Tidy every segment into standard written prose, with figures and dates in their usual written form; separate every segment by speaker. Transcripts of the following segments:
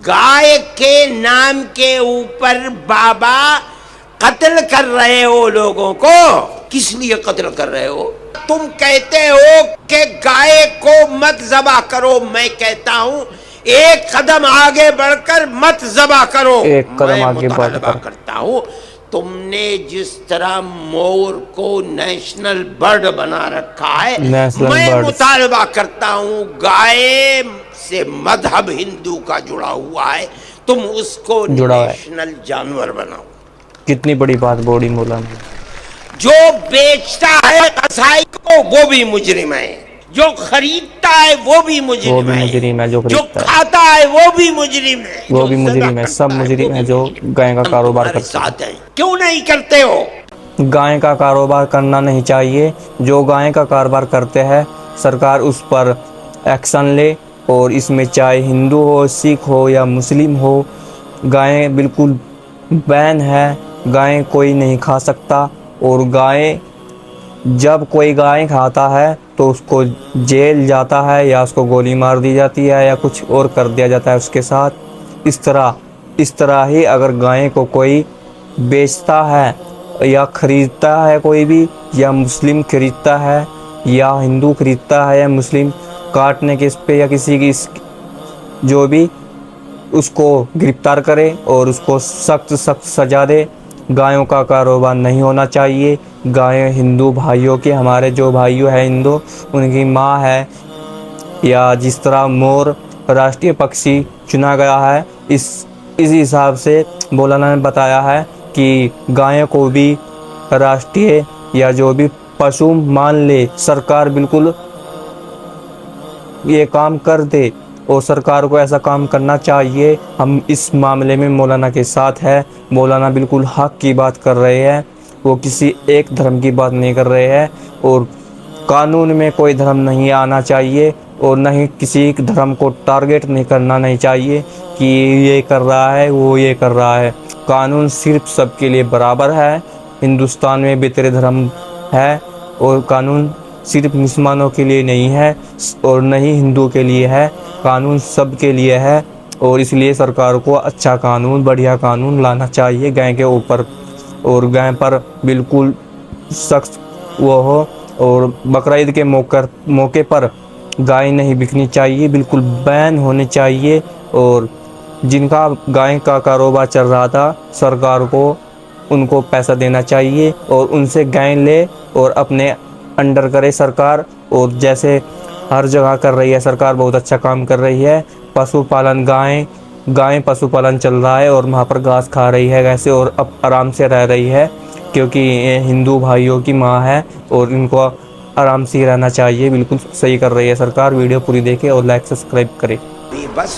Speaker 1: گائے کے نام کے اوپر بابا قتل کر رہے ہو لوگوں کو. کس لیے قتل کر رہے ہو؟ تم کہتے ہو کہ گائے کو مت ذبح کرو، میں کہتا ہوں ایک قدم آگے بڑھ کر مت ذبح کرو.
Speaker 2: ایک قدم آگے بڑھ
Speaker 1: مطالبہ
Speaker 2: کر
Speaker 1: کرتا ہوں تم نے جس طرح مور کو نیشنل برڈ بنا رکھا ہے، میں مطالبہ کرتا ہوں گائے سے مذہب ہندو کا جڑا ہوا ہے، تم اس کو نیشنل جانور بناؤ.
Speaker 2: کتنی بڑی بات بولی مولانا.
Speaker 1: جو بیچتا ہے قصائی کو وہ بھی مجرم ہے، جو خریدتا ہے وہ بھی مجرم ہے، جو کھاتا ہے وہ بھی مجرم ہے،
Speaker 2: وہ بھی مجرم ہے. سب مجرم ہیں جو گائے کا کاروبار کرتے ہیں.
Speaker 1: کیوں نہیں کرتے ہو؟
Speaker 2: گائے کا کاروبار کرنا نہیں چاہیے. جو گائے کا کاروبار کرتے ہیں سرکار اس پر ایکشن لے، اور اس میں چاہے ہندو ہو، سکھ ہو یا مسلم ہو، گائے بالکل بین ہے. گائے کوئی نہیں کھا سکتا. اور گائے جب کوئی گائے کھاتا ہے تو اس کو جیل جاتا ہے، یا اس کو گولی مار دی جاتی ہے، یا کچھ اور کر دیا جاتا ہے اس کے ساتھ. اس طرح ہی اگر گائے کو کوئی بیچتا ہے یا خریدتا ہے، کوئی بھی، یا مسلم خریدتا ہے یا ہندو خریدتا ہے یا مسلم، کاٹنے کے اس پہ یا کسی کی جو بھی، اس کو گرفتار کرے اور اس کو سخت سزا دے. گایوں کا کاروبار نہیں ہونا چاہیے. گائے ہندو بھائیوں کے، ہمارے جو بھائیوں ہیں ہندو، ان کی ماں ہے. یا جس طرح مور راشٹریہ پکشی چنا گیا ہے، اس حساب سے مولانا نے بتایا ہے کہ گائے کو بھی راشٹریہ یا جو بھی پشو مان لے. سرکار بالکل یہ کام کر دے، اور سرکار کو ایسا کام کرنا چاہیے. ہم اس معاملے میں مولانا کے ساتھ ہے. مولانا بالکل حق کی بات کر رہے ہیں. وہ کسی ایک دھرم کی بات نہیں کر رہے ہیں. اور قانون میں کوئی دھرم نہیں آنا چاہیے، اور نہ ہی کسی دھرم کو ٹارگٹ نہیں کرنا نہیں چاہیے کہ یہ کر رہا ہے وہ یہ کر رہا ہے. قانون صرف سب کے لیے برابر ہے. ہندوستان میں بھی تیرے دھرم ہے، اور قانون صرف مسلمانوں کے لیے نہیں ہے اور نہ ہی ہندو کے لیے ہے. قانون سب کے لیے ہے. اور اس لیے سرکار کو اچھا قانون، بڑھیا قانون لانا چاہیے گائے کے اوپر. اور گائے پر بالکل سخت وہ ہو. اور بقرعید کے موقع پر گائے نہیں بکنی چاہیے، بالکل بین ہونے چاہیے. اور جن کا گائے کا کاروبار چل رہا تھا، سرکار کو ان کو پیسہ دینا چاہیے اور ان سے گائے لے اور اپنے انڈر کرے سرکار. اور جیسے ہر جگہ کر رہی ہے سرکار، بہت اچھا کام کر رہی ہے. پشو پالن، گائے پشو پالن چل رہا ہے اور وہاں پر گھاس کھا رہی ہے ویسے، اور اب آرام سے رہ رہی ہے، کیونکہ یہ ہندو بھائیوں کی ماں ہے اور ان کو آرام سے رہنا چاہیے. بالکل صحیح کر رہی ہے سرکار. ویڈیو پوری دیکھے اور لائک سبسکرائب کرے.
Speaker 1: بس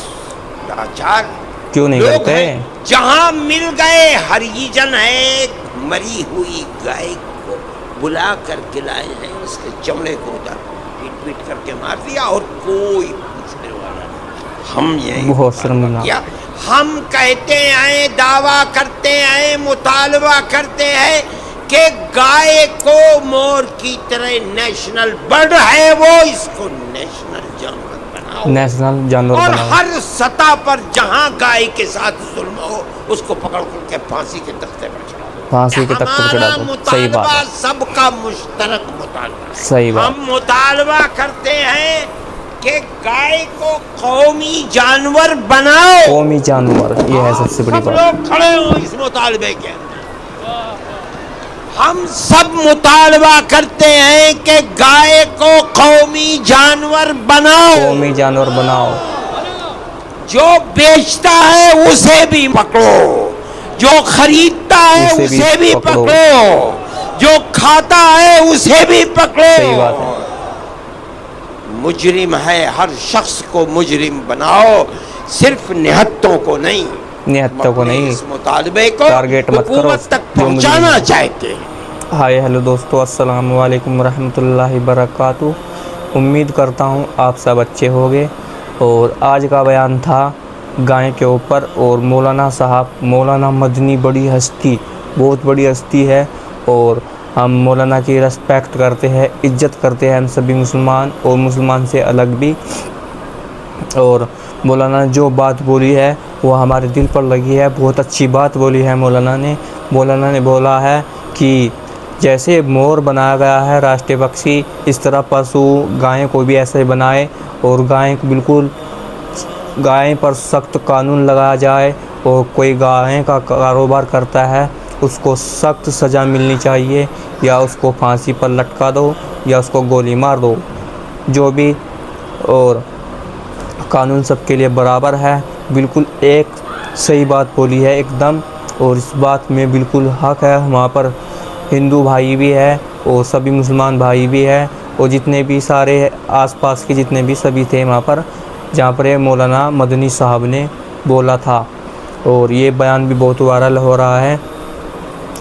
Speaker 1: لاچار
Speaker 2: کیوں نہیں
Speaker 1: لوگ
Speaker 2: کرتے؟
Speaker 1: ہیں. جہاں مل گئے ہریجن ہے، مری ہوئی گائے کو بلا کر کے لائے ہیں، اس کے چمڑے کو ادھر پیٹ پیٹ کر کے مار دیا اور کوئی پوچھنے والا نہیں. ہم یہی مطالبہ کیا. ہم کہتے ہیں، دعویٰ کرتے ہیں، مطالبہ کرتے ہیں کہ گائے کو مور کی طرح نیشنل برڈ ہے وہ، اس کو نیشنل جانور بناؤ.
Speaker 2: نیشنل جانور
Speaker 1: اور
Speaker 2: بناؤ.
Speaker 1: ہر سطح پر جہاں گائے کے ساتھ ظلم ہو اس کو پکڑ کے پھانسی کے تختے پر چڑھا دو.
Speaker 2: پھانسی کے تختے پر چڑھا دو. صحیح بات ہے.
Speaker 1: سب کا مشترک مطالبہ ہے.
Speaker 2: صحیح بات.
Speaker 1: ہم مطالبہ کرتے ہیں کہ گائے کو قومی جانور بناؤ.
Speaker 2: قومی جانور، یہ ہے سب سے بڑی بات.
Speaker 1: سب لوگ کھڑے ہوں اس مطالبے کے اندر. ہم سب مطالبہ کرتے ہیں کہ گائے کو قومی جانور بناؤ.
Speaker 2: قومی جانور بناؤ.
Speaker 1: جو بیچتا ہے اسے بھی پکڑو، جو خریدتا ہے اسے بھی پکڑو، جو کھاتا ہے اسے بھی پکڑو.
Speaker 2: صحیح بات ہے.
Speaker 1: مجرم ہے، ہر شخص کو مجرم بناؤ، صرف نہتوں کو نہیں.
Speaker 2: نہتوں کو نہیں.
Speaker 1: اس مطالبے کو
Speaker 2: ٹارگیٹ مت کرو
Speaker 1: حکومت تک پہنچانا چاہتے ہیں.
Speaker 2: ہائے ہیلو دوستو، السلام علیکم ورحمۃ اللہ وبرکاتہ. امید کرتا ہوں آپ سب اچھے ہوگے. اور آج کا بیان تھا گائے کے اوپر. اور مولانا صاحب، مولانا مدنی بڑی ہستی، بہت بڑی ہستی ہے، اور ہم مولانا کی رسپیکٹ کرتے ہیں، عزت کرتے ہیں ہم سبھی مسلمان، اور مسلمان سے الگ بھی. اور مولانا نے جو بات بولی ہے وہ ہمارے دل پر لگی ہے۔ بہت اچھی بات بولی ہے مولانا نے۔ مولانا نے بولا ہے کہ جیسے مور بنایا گیا ہے راشٹریہ پکشی، اس طرح پشو گائے کو بھی ایسے بنائے، اور گائے کو بالکل گائے پر سخت قانون لگایا جائے، اور کوئی گائے کا کاروبار کرتا ہے اس کو سخت سزا ملنی چاہیے، یا اس کو پھانسی پر لٹکا دو یا اس کو گولی مار دو، جو بھی، اور قانون سب کے لیے برابر ہے۔ بالکل ایک صحیح بات بولی ہے ایک دم، اور اس بات میں بالکل حق ہے۔ وہاں پر ہندو بھائی بھی ہے اور سبھی مسلمان بھائی بھی ہے، اور جتنے بھی سارے آس پاس کے جتنے بھی سبھی تھے وہاں پر، جہاں پر مولانا مدنی صاحب نے بولا تھا، اور یہ بیان بھی بہت وائرل ہو رہا ہے۔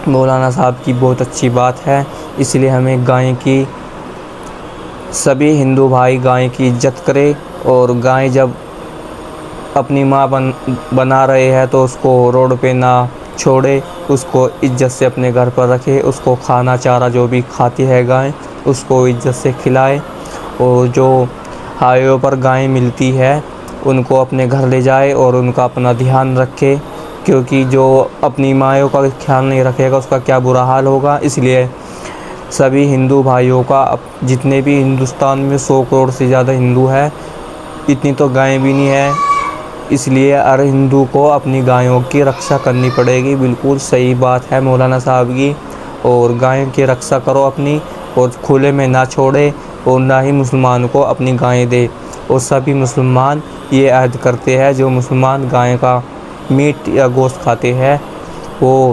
Speaker 2: مولانا صاحب کی بہت اچھی بات ہے، اس لیے ہمیں گائے کی، سبھی ہندو بھائی گائے کی عزت کرے، اور گائے جب اپنی ماں بنا رہے ہیں تو اس کو روڈ پہ نہ چھوڑے، اس کو عزت سے اپنے گھر پر رکھے، اس کو کھانا چارہ جو بھی کھاتی ہے گائے اس کو عزت سے کھلائے، اور جو ہائیوے پر گائیں ملتی ہے ان کو اپنے گھر لے جائے اور ان کا اپنا دھیان رکھے، کیونکہ جو اپنی مائوں کا خیال نہیں رکھے گا اس کا کیا برا حال ہوگا۔ اس لیے سبھی ہندو بھائیوں کا، جتنے بھی ہندوستان میں 100 کروڑ سے زیادہ ہندو ہے، اتنی تو گائیں بھی نہیں ہے، اس لیے ہر ہندو کو اپنی گایوں کی رکشا کرنی پڑے گی۔ بالکل صحیح بات ہے مولانا صاحب کی، اور گائیں کی رکشا کرو اپنی، اور کھلے میں نہ چھوڑے، اور نہ ہی مسلمان کو اپنی گائیں دے، اور سبھی مسلمان یہ عہد کرتے ہیں، جو مسلمان گائے کا میٹ یا گوشت کھاتے ہیں وہ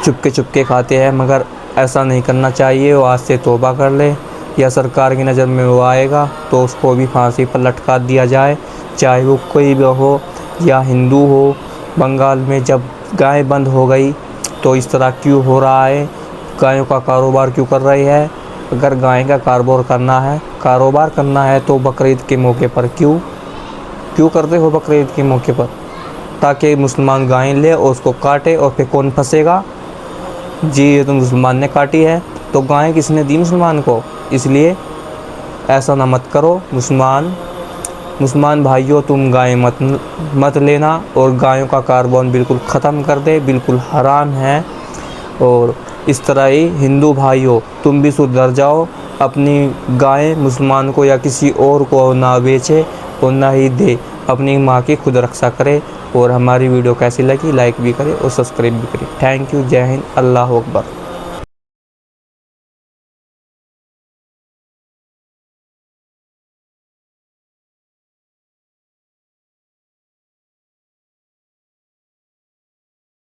Speaker 2: چپ کے کھاتے ہیں، مگر ایسا نہیں کرنا چاہیے۔ وہ آج سے توبہ کر لے، یا سرکار کی نظر میں وہ آئے گا تو اس کو بھی پھانسی پر لٹکا دیا جائے، چاہے وہ کوئی بھی ہو یا ہندو ہو۔ بنگال میں جب گائے بند ہو گئی تو اس طرح کیوں ہو رہا ہے؟ گایوں کا کاروبار کیوں کر رہی ہے؟ اگر گائے کا کاروبار کرنا ہے تو بقرعید کے موقع پر کیوں کرتے ہو؟ بقرعید کے موقع پر تاکہ مسلمان گائیں لے اور اس کو کاٹے، اور پھر کون پھنسے گا؟ جی یہ تو مسلمان نے کاٹی ہے، تو گائیں کس نے دی مسلمان کو؟ اس لیے ایسا نہ مت کرو۔ مسلمان بھائیوں، تم گائیں مت لینا، اور گایوں کا کاروبار بالکل ختم کر دے، بالکل حرام ہے۔ اور اس طرح ہی ہندو بھائیوں تم بھی سدھر جاؤ، اپنی گائیں مسلمان کو یا کسی اور کو نہ بیچے اور نہ ہی دے، اپنی ماں کی خود رکشا کرے۔ اور ہماری ویڈیو کیسی لگی لائک بھی کرے اور سبسکرائب بھی کرے۔ Thank you, J Hind, Allah Akbar.